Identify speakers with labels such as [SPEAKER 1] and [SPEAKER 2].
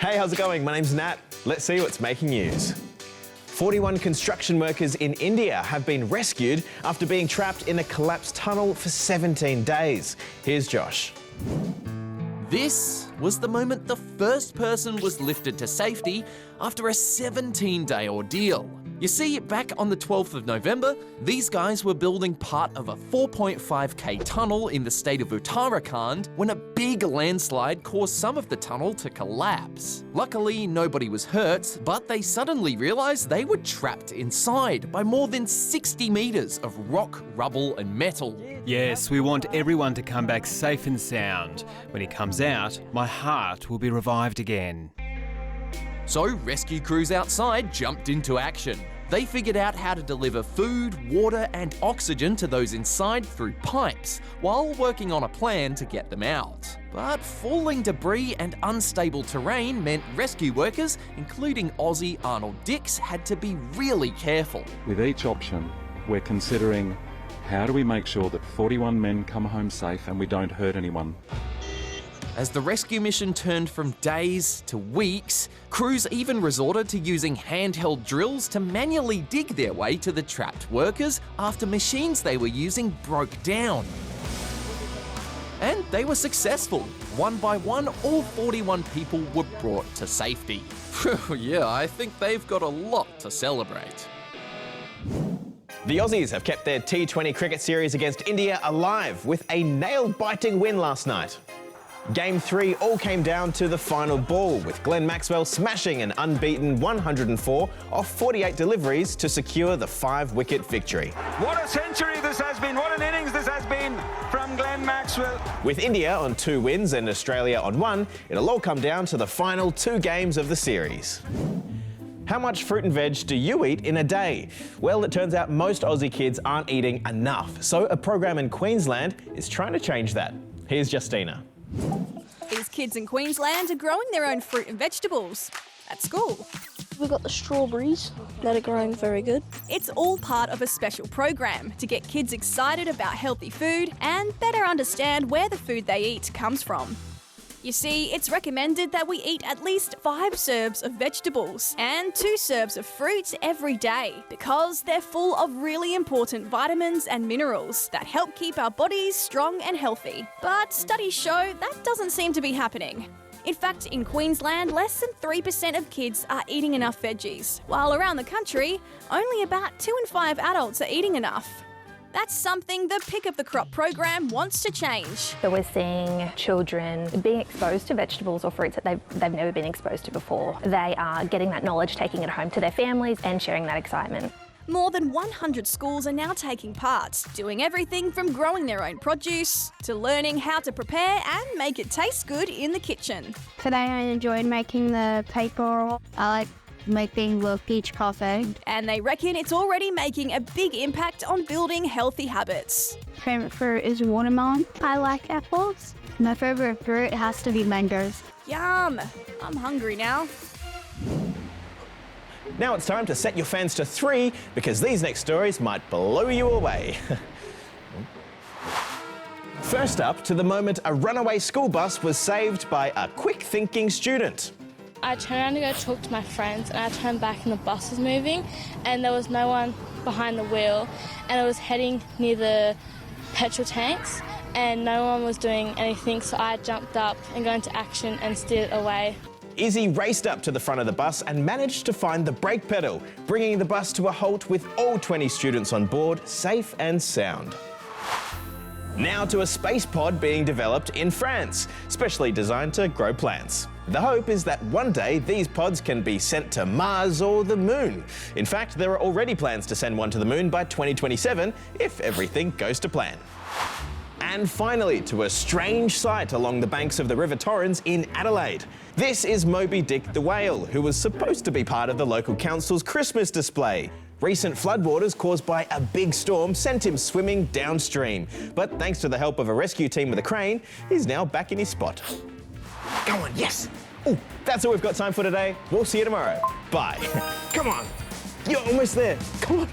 [SPEAKER 1] Hey, how's it going? My name's Nat. Let's see what's making news. 41 construction workers in India have been rescued after being trapped in a collapsed tunnel for 17 days. Here's Josh.
[SPEAKER 2] This was the moment the first person was lifted to safety after a 17-day ordeal. You see, back on the 12th of November, these guys were building part of a 4.5k tunnel in the state of Uttarakhand when a big landslide caused some of the tunnel to collapse. Luckily, nobody was hurt, but they suddenly realised they were trapped inside by more than 60 metres of rock, rubble and metal.
[SPEAKER 3] Yes, we want everyone to come back safe and sound. When he comes out, my heart will be revived again.
[SPEAKER 2] So rescue crews outside jumped into action. They figured out how to deliver food, water and oxygen to those inside through pipes, while working on a plan to get them out. But falling debris and unstable terrain meant rescue workers, including Aussie Arnold Dix, had to be really careful.
[SPEAKER 4] With each option, we're considering how do we make sure that 41 men come home safe and we don't hurt anyone.
[SPEAKER 2] As the rescue mission turned from days to weeks, crews even resorted to using handheld drills to manually dig their way to the trapped workers after machines they were using broke down. And they were successful. One by one, all 41 people were brought to safety. Yeah, I think they've got a lot to celebrate.
[SPEAKER 1] The Aussies have kept their T20 cricket series against India alive with a nail-biting win last night. Game 3 all came down to the final ball, with Glenn Maxwell smashing an unbeaten 104 off 48 deliveries to secure the 5-wicket victory.
[SPEAKER 5] What a century this has been, what an innings this has been from Glenn Maxwell.
[SPEAKER 1] With India on 2 wins and Australia on 1, it'll all come down to the final 2 games of the series. How much fruit and veg do you eat in a day? Well, it turns out most Aussie kids aren't eating enough, so a program in Queensland is trying to change that. Here's Justina.
[SPEAKER 6] These kids in Queensland are growing their own fruit and vegetables at school.
[SPEAKER 7] We've got the strawberries that are growing very good.
[SPEAKER 6] It's all part of a special program to get kids excited about healthy food and better understand where the food they eat comes from. You see, it's recommended that we eat at least 5 serves of vegetables and 2 serves of fruit every day because they're full of really important vitamins and minerals that help keep our bodies strong and healthy. But studies show that doesn't seem to be happening. In fact, in Queensland, less than 3% of kids are eating enough veggies, while around the country, only about 2 in 5 adults are eating enough. That's something the Pick Up the Crop program wants to change.
[SPEAKER 8] So we're seeing children being exposed to vegetables or fruits that they've never been exposed to before. They are getting that knowledge, taking it home to their families and sharing that excitement.
[SPEAKER 6] More than 100 schools are now taking part, doing everything from growing their own produce to learning how to prepare and make it taste good in the kitchen.
[SPEAKER 9] Today I enjoyed making the paper. I like making the peach coffee.
[SPEAKER 6] And they reckon it's already making a big impact on building healthy habits.
[SPEAKER 9] Favorite fruit is watermelon. I like apples. My favorite fruit has to be mangoes.
[SPEAKER 6] Yum! I'm hungry now.
[SPEAKER 1] Now it's time to set your fans to 3 because these next stories might blow you away. First up, to the moment a runaway school bus was saved by a quick-thinking student.
[SPEAKER 10] I turned around to go talk to my friends and I turned back and the bus was moving and there was no one behind the wheel and it was heading near the petrol tanks and no one was doing anything, so I jumped up and got into action and steered it away.
[SPEAKER 1] Izzy raced up to the front of the bus and managed to find the brake pedal, bringing the bus to a halt with all 20 students on board, safe and sound. Now to a space pod being developed in France, specially designed to grow plants. The hope is that one day these pods can be sent to Mars or the Moon. In fact, there are already plans to send one to the Moon by 2027 if everything goes to plan. And finally, to a strange sight along the banks of the River Torrens in Adelaide. This is Moby Dick the whale, who was supposed to be part of the local council's Christmas display. Recent floodwaters caused by a big storm sent him swimming downstream. But thanks to the help of a rescue team with a crane, he's now back in his spot. Come on, yes! Oh, that's all we've got time for today. We'll see you tomorrow. Bye. Come on. You're almost there. Come on.